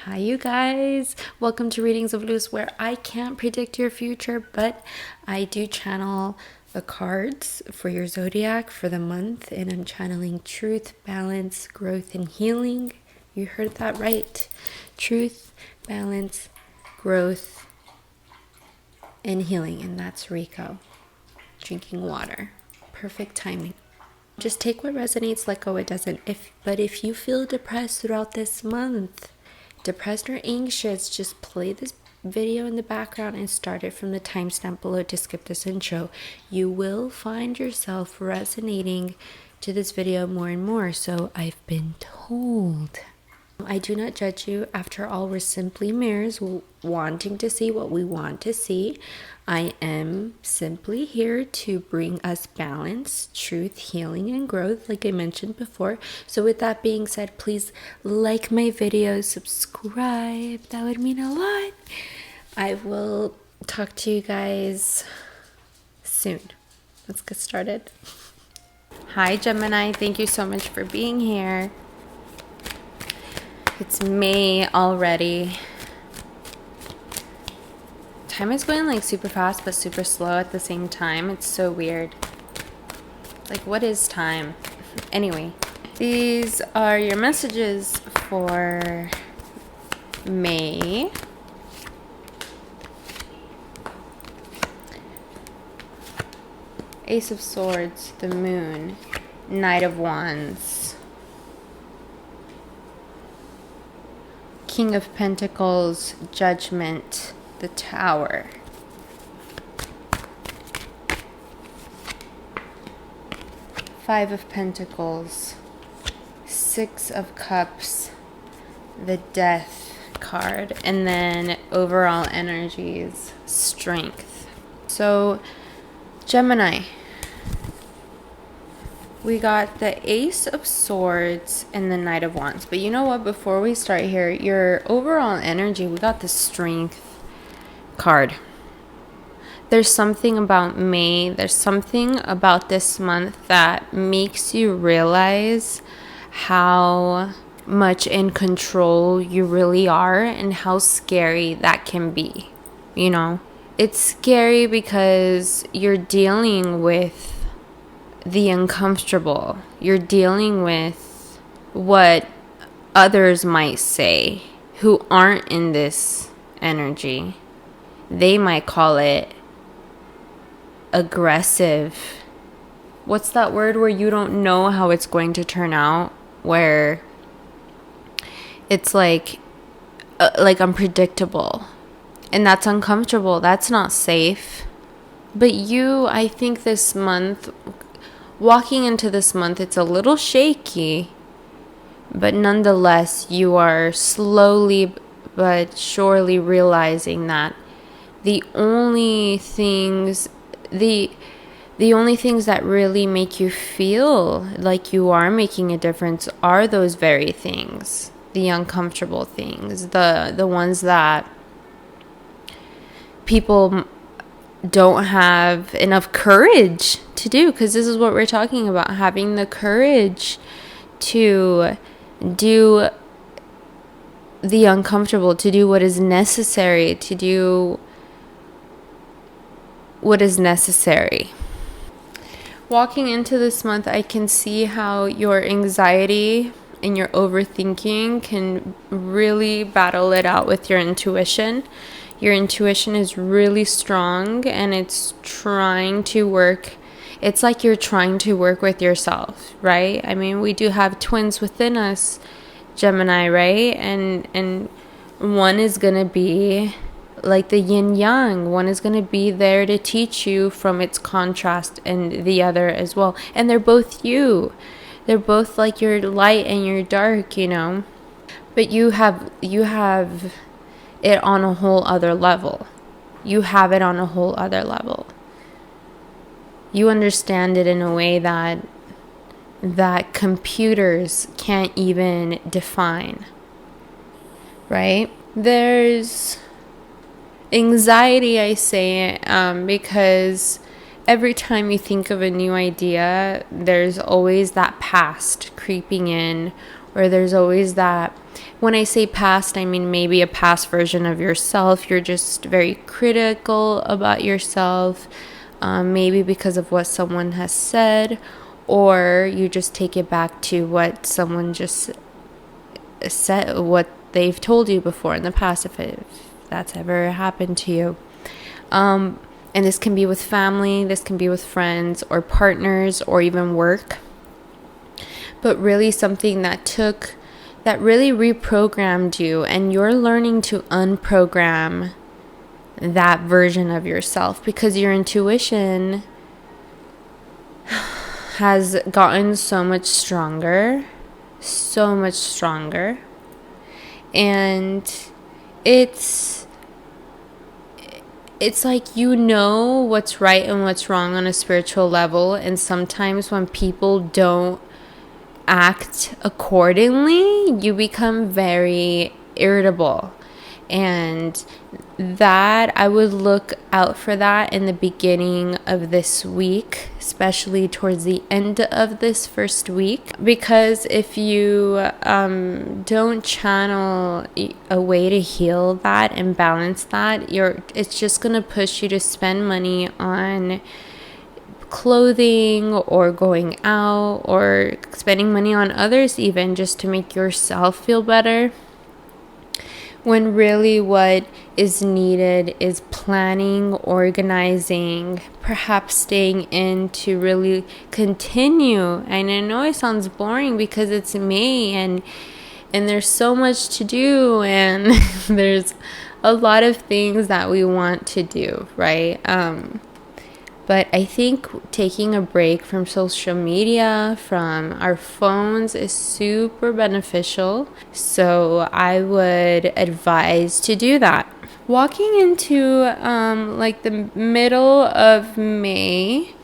Hi, you guys. Welcome to Readings of Luz, where I can't predict your future, but I do channel the cards for your Zodiac for the month, and I'm channeling truth, balance, growth, and healing. You heard that right. Truth, balance, growth, and healing, and that's Rico. Drinking water. Perfect timing. Just take what resonates, let go what doesn't. But if you feel depressed throughout this month, depressed or anxious, just play this video in the background and start it from the timestamp below to skip this intro. You will find yourself resonating to this video more and more, so I've been told. I do not judge you. After all, we're simply mirrors wanting to see what we want to see. I am simply here to bring us balance, truth, healing, and growth, like I mentioned before. So with that being said, please like my video, subscribe. That would mean a lot. I will talk to you guys soon. Let's get started. Hi, Gemini. Thank you so much for being here. It's May already. Time is going like super fast but super slow at the same time. It's so weird. Like, what is time? Anyway, these are your messages for May. Ace of Swords, the Moon, Knight of Wands, King of Pentacles, Judgment, the Tower. Five of Pentacles, Six of Cups, the Death card, and then overall energies, Strength. So, Gemini, we got the Ace of Swords and the Knight of Wands. But you know what? Before we start here, your overall energy, we got the Strength card. There's something about May, there's something about this month that makes you realize how much in control you really are and how scary that can be. You know, it's scary because you're dealing with the uncomfortable. You're dealing with what others might say who aren't in this energy. They might call it aggressive. What's that word where you don't know how it's going to turn out? Where it's like unpredictable. And that's uncomfortable. That's not safe. But you, I think this month, walking into this month, it's a little shaky. But nonetheless, you are slowly but surely realizing that the only things that really make you feel like you are making a difference are those very things, the uncomfortable things, the ones that people don't have enough courage to do, because this is what we're talking about, having the courage to do the uncomfortable, to do what is necessary, to do what is necessary. Walking into this month, I can see how your anxiety and your overthinking can really battle it out with your intuition. Your intuition is really strong and it's trying to work. It's like you're trying to work with yourself, right? I mean, we do have twins within us, Gemini, right? And one is going to be like the yin yang. One is going to be there to teach you from its contrast, and the other as well. And they're both you. They're both like your light and your dark, you know. But you have it on a whole other level. You have it on a whole other level. You understand it in a way that computers can't even define. Right? There's anxiety, I say, because every time you think of a new idea, there's always that past creeping in, or there's always that. When I say past, I mean maybe a past version of yourself. You're just very critical about yourself, maybe because of what someone has said, or you just take it back to what someone just said, what they've told you before in the past, if that's ever happened to you. And this can be with family, this can be with friends or partners or even work. But really something that really reprogrammed you, and you're learning to unprogram that version of yourself, because your intuition has gotten so much stronger. And it's like, you know what's right and what's wrong on a spiritual level, and sometimes when people don't act accordingly, you become very irritable. And that, I would look out for that in the beginning of this week, especially towards the end of this first week, because if you don't channel a way to heal that and balance that, it's just going to push you to spend money on clothing or going out or spending money on others, even just to make yourself feel better, when really what is needed is planning, organizing, perhaps staying in to really continue. And I know it sounds boring because it's May and there's so much to do, and there's a lot of things that we want to do, right? But I think taking a break from social media, from our phones, is super beneficial. So I would advise to do that. Walking into like the middle of May,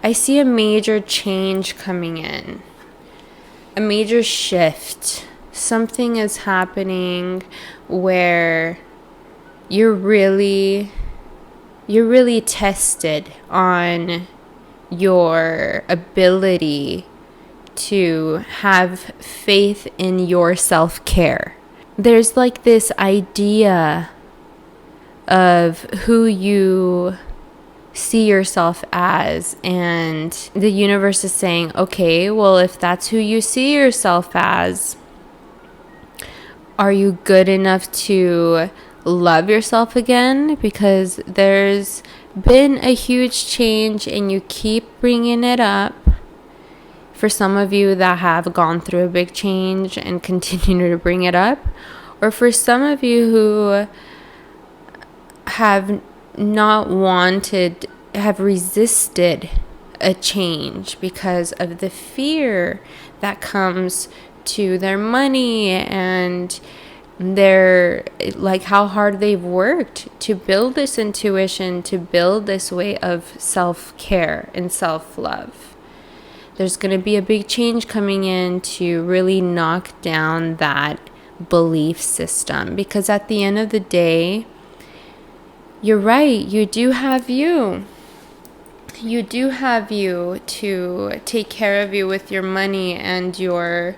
I see a major change coming in. A major shift. Something is happening where you're really tested on your ability to have faith in your self-care. There's like this idea of who you see yourself as, and the universe is saying, okay, well, if that's who you see yourself as, are you good enough to love yourself again? Because there's been a huge change and you keep bringing it up. For some of you that have gone through a big change and continue to bring it up, or for some of you who have resisted a change because of the fear that comes to their money and their, like, how hard they've worked to build this intuition, to build this way of self-care and self-love. There's going to be a big change coming in to really knock down that belief system, because at the end of the day, you're right, you do have you. You do have you to take care of you with your money and your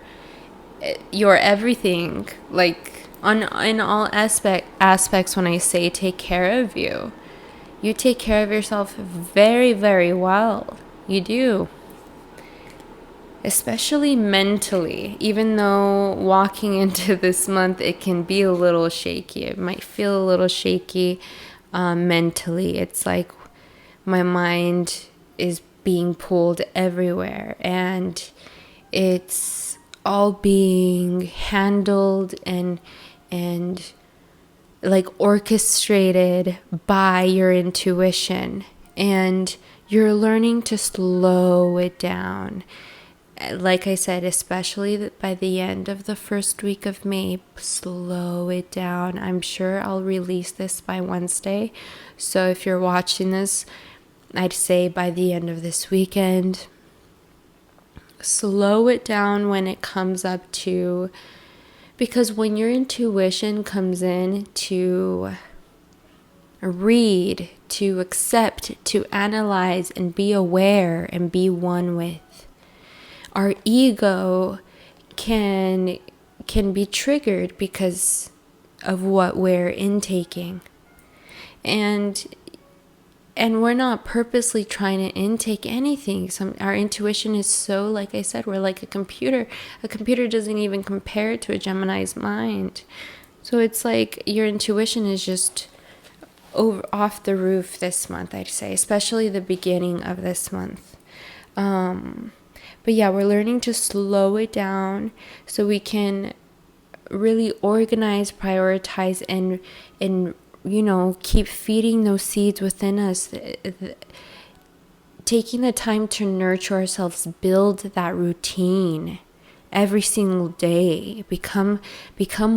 everything, like in all aspects. When I say take care of you, you take care of yourself very, very well. You do. Especially mentally, even though walking into this month, it can be a little shaky. It might feel a little shaky mentally. It's like my mind is being pulled everywhere, and it's all being handled and like orchestrated by your intuition, and you're learning to slow it down. Like I said, especially by the end of the first week of May, slow it down. I'm sure I'll release this by Wednesday. So if you're watching this, I'd say by the end of this weekend, slow it down when it comes up to, because when your intuition comes in to read, to accept, to analyze, and be aware and be one with, our ego can be triggered because of what we're intaking. And we're not purposely trying to intake anything. Our intuition is so, like I said, we're like a computer. A computer doesn't even compare to a Gemini's mind. So it's like your intuition is just off the roof this month, I'd say, especially the beginning of this month. But yeah, we're learning to slow it down so we can really organize, prioritize, and keep feeding those seeds within us. Taking the time to nurture ourselves, build that routine every single day. Become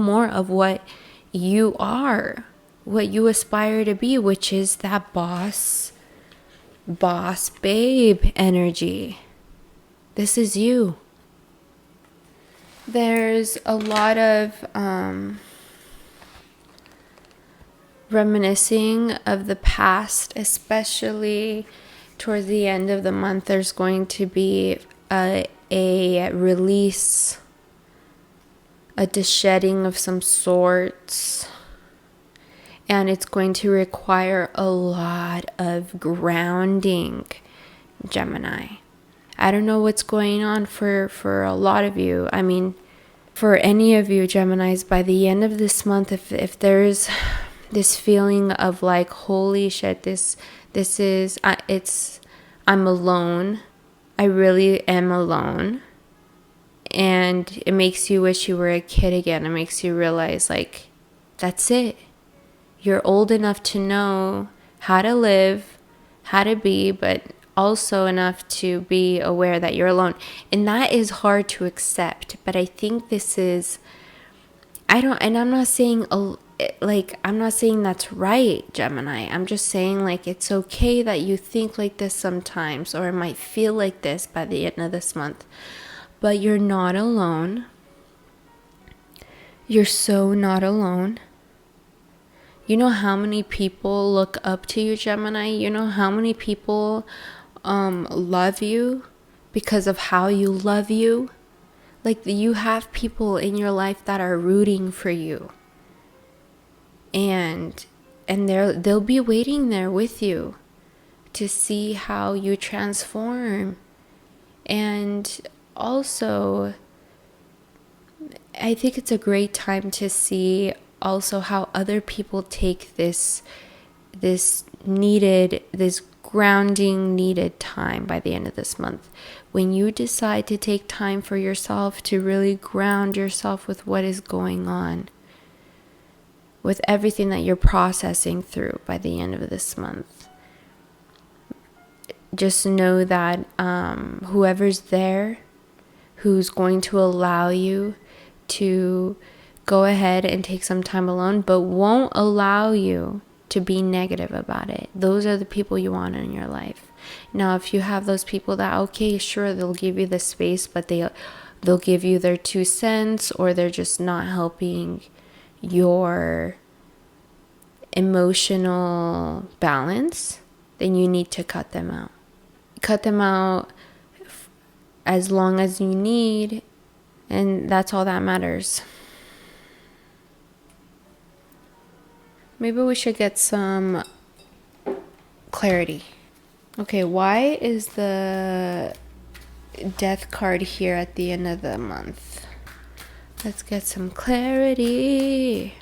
more of what you are, what you aspire to be, which is that boss babe energy. This is you. There's a lot of reminiscing of the past, especially towards the end of the month. There's going to be a release, a shedding of some sorts, and it's going to require a lot of grounding, Gemini. I don't know what's going on for a lot of you. I mean, for any of you Geminis, by the end of this month, if there's this feeling of like, holy shit, I'm alone. I really am alone. And it makes you wish you were a kid again. It makes you realize, like, that's it. You're old enough to know how to live, how to be, but also enough to be aware that you're alone. And that is hard to accept. But I think this is, I'm not saying that's right, Gemini. I'm just saying, like, it's okay that you think like this sometimes, or it might feel like this by the end of this month. But you're not alone. You're so not alone. You know how many people look up to you, Gemini? You know how many people love you because of how you love you? Like, you have people in your life that are rooting for you. And they'll be waiting there with you to see how you transform. And also, I think it's a great time to see also how other people take this grounding needed time by the end of this month. When you decide to take time for yourself, to really ground yourself with what is going on, with everything that you're processing through by the end of this month, just know that whoever's there, who's going to allow you to go ahead and take some time alone, but won't allow you to be negative about it. Those are the people you want in your life. Now, if you have those people that, okay, sure, they'll give you the space, but they'll give you their 2 cents, or they're just not helping your emotional balance, then you need to cut them out. Cut them out as long as you need, and that's all that matters. Maybe we should get some clarity. Okay, why is the death card here at the end of the month? Let's get some clarity.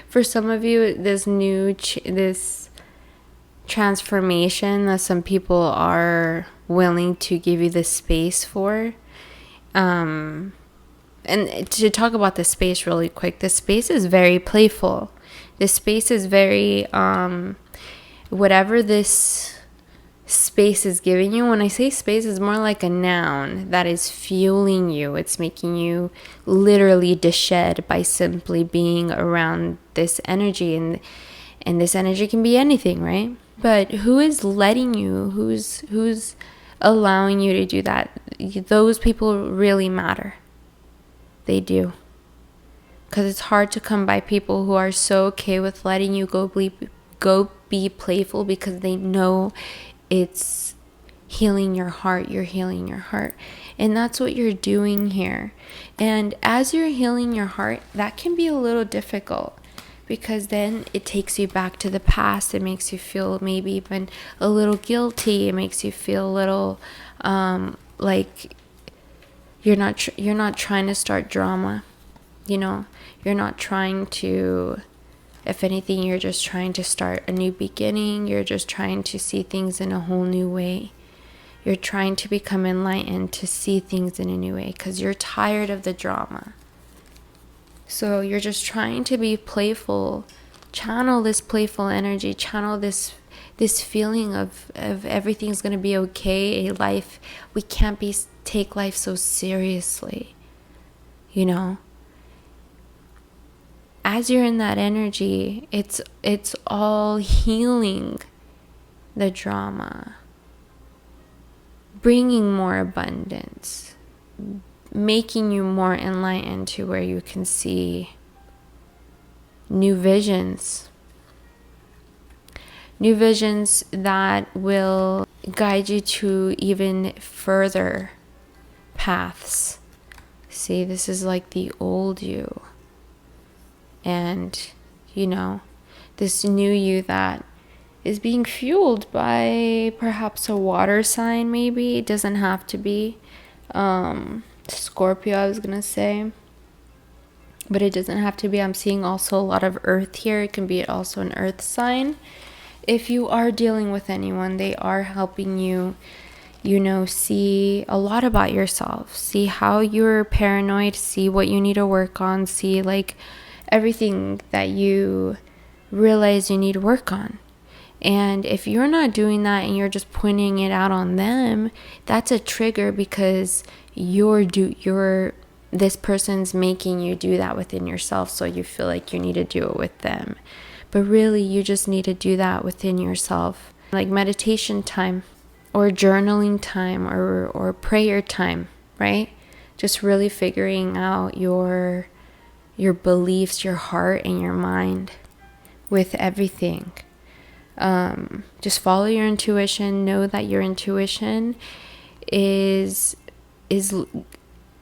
For some of you, this transformation that some people are willing to give you the space for. And to talk about the space really quick, the space is very playful. The space is very, whatever this space is giving you. When I say space, it's more like a noun that is fueling you. It's making you literally dished by simply being around this energy. And this energy can be anything, right? But who is letting you? Who's allowing you to do that? Those people really matter. They do. Because it's hard to come by people who are so okay with letting you go be playful, because they know it's healing your heart. You're healing your heart. And that's what you're doing here. And as you're healing your heart, that can be a little difficult, because then it takes you back to the past. It makes you feel maybe even a little guilty. It makes you feel a little like you're not trying to start drama. You know, you're not trying to, if anything, you're just trying to start a new beginning. You're just trying to see things in a whole new way. You're trying to become enlightened, to see things in a new way, because you're tired of the drama. So you're just trying to be playful, channel this playful energy, channel this feeling of everything's going to be okay. Life, we can't take life so seriously, you know. As you're in that energy, it's all healing the drama, bringing more abundance, making you more enlightened to where you can see new visions that will guide you to even further paths. See, this is like the old you, and you know, this new you that is being fueled by perhaps a water sign. Maybe it doesn't have to be Scorpio, I was gonna say, but it doesn't have to be. I'm seeing also a lot of earth here. It can be also an earth sign. If you are dealing with anyone, they are helping you, you know, see a lot about yourself, see how you're paranoid, see what you need to work on, see like everything that you realize you need to work on. And if you're not doing that and you're just pointing it out on them, that's a trigger, because this person's making you do that within yourself, so you feel like you need to do it with them. But really, you just need to do that within yourself. Like meditation time or journaling time or prayer time, right? Just really figuring out your beliefs, your heart and your mind with everything. Just follow your intuition. Know that your intuition is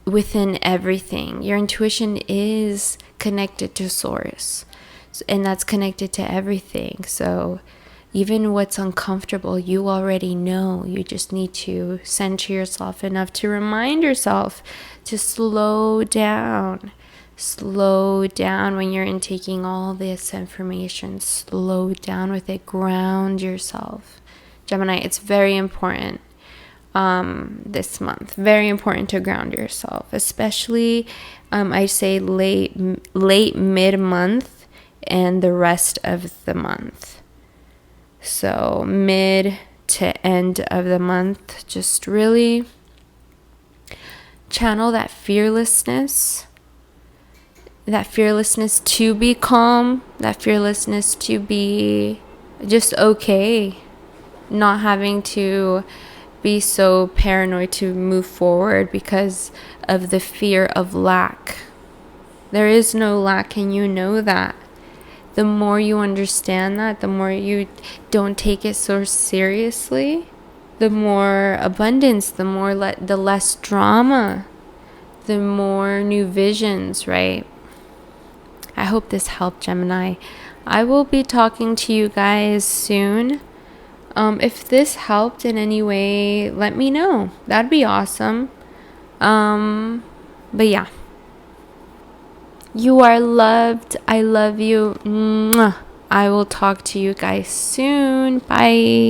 within everything. Your intuition is connected to source, and that's connected to everything. So even what's uncomfortable, you already know. You just need to center yourself enough to remind yourself to slow down. Slow down when you're intaking all this information. Slow down with it. Ground yourself. Gemini, it's very important this month. Very important to ground yourself, especially I say late mid-month and the rest of the month. So mid to end of the month, just really channel that fearlessness to be calm, that fearlessness to be just okay, not having to be so paranoid to move forward because of the fear of lack. There is no lack, and you know that. The more you understand that, the more you don't take it so seriously, the more abundance, the less drama, the more new visions, right? I hope this helped, Gemini. I will be talking to you guys soon. If this helped in any way, let me know. That'd be awesome. But yeah. You are loved. I love you. Mwah. I will talk to you guys soon. Bye.